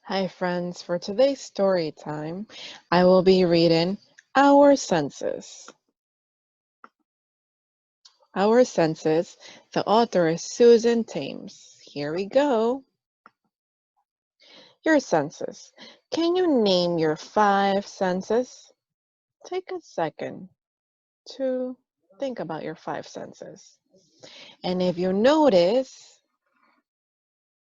Hi friends, for today's story time, I will be reading Our Senses. Our Senses, the author is Susan Thames. Here we go. Your senses. Can you name your 5 senses? Take a second to think about your 5 senses. And if you notice,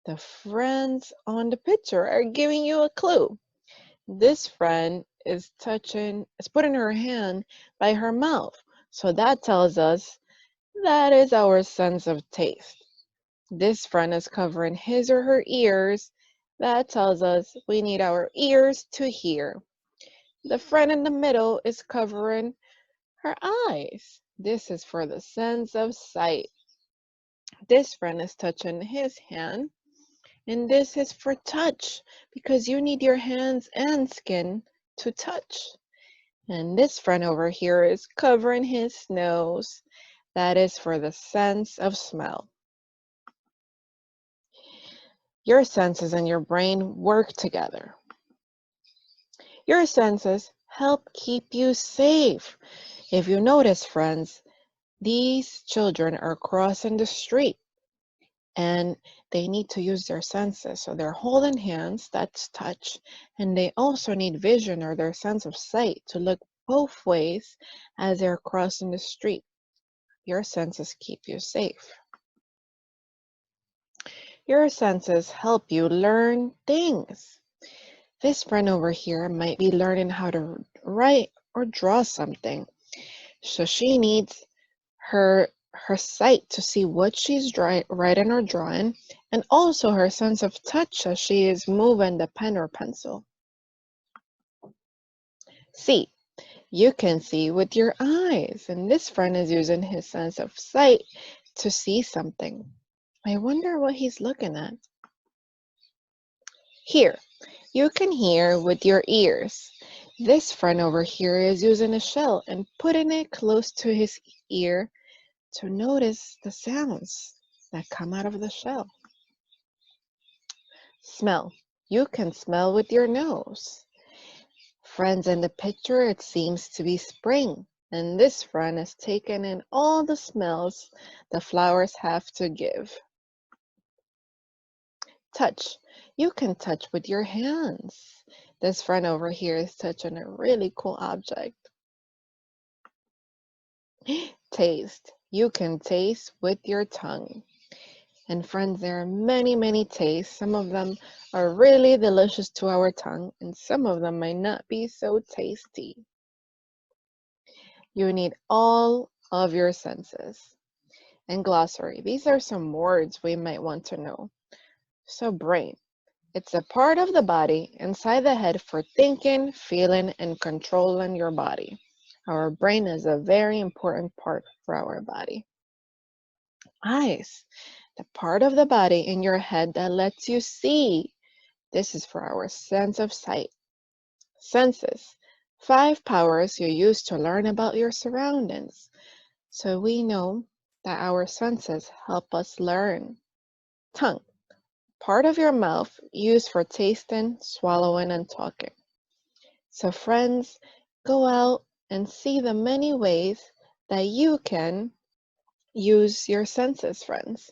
the friends on the picture are giving you a clue. This friend is putting her hand by her mouth. So that tells us that is our sense of taste. This friend is covering his or her ears. That tells us we need our ears to hear. The friend in the middle is covering her eyes. This is for the sense of sight. This friend is touching his hand. And this is for touch because you need your hands and skin to touch. And this friend over here is covering his nose. That is for the sense of smell. Your senses and your brain work together. Your senses help keep you safe. If you notice, friends, these children are crossing the street and they need to use their senses. So they're holding hands, that's touch, and they also need vision or their sense of sight to look both ways as they're crossing the street. Your senses keep you safe. Your senses help you learn things. This friend over here might be learning how to write or draw something. So she needs her sight to see what she's writing or drawing, and also her sense of touch as she is moving the pen or pencil. See, you can see with your eyes, and this friend is using his sense of sight to see something. I wonder what he's looking at. Here, you can hear with your ears. This friend over here is using a shell and putting it close to his ear to notice the sounds that come out of the shell. Smell. You can smell with your nose. Friends, in the picture, it seems to be spring, and this friend is taking in all the smells the flowers have to give. Touch. You can touch with your hands. This friend over here is touching a really cool object. Taste. You can taste with your tongue. And friends, there are many, many tastes. Some of them are really delicious to our tongue, and some of them might not be so tasty. You need all of your senses. And glossary. These are some words we might want to know. So brain. It's a part of the body inside the head for thinking, feeling, and controlling your body. Our brain is a very important part for our body. Eyes, the part of the body in your head that lets you see. This is for our sense of sight. Senses, 5 powers you use to learn about your surroundings. So we know that our senses help us learn. Tongue, part of your mouth used for tasting, swallowing, and talking. So friends, go out and see the many ways that you can use your senses, friends.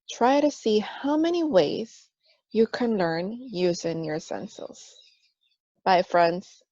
Try to see how many ways you can learn using your senses. Bye, friends.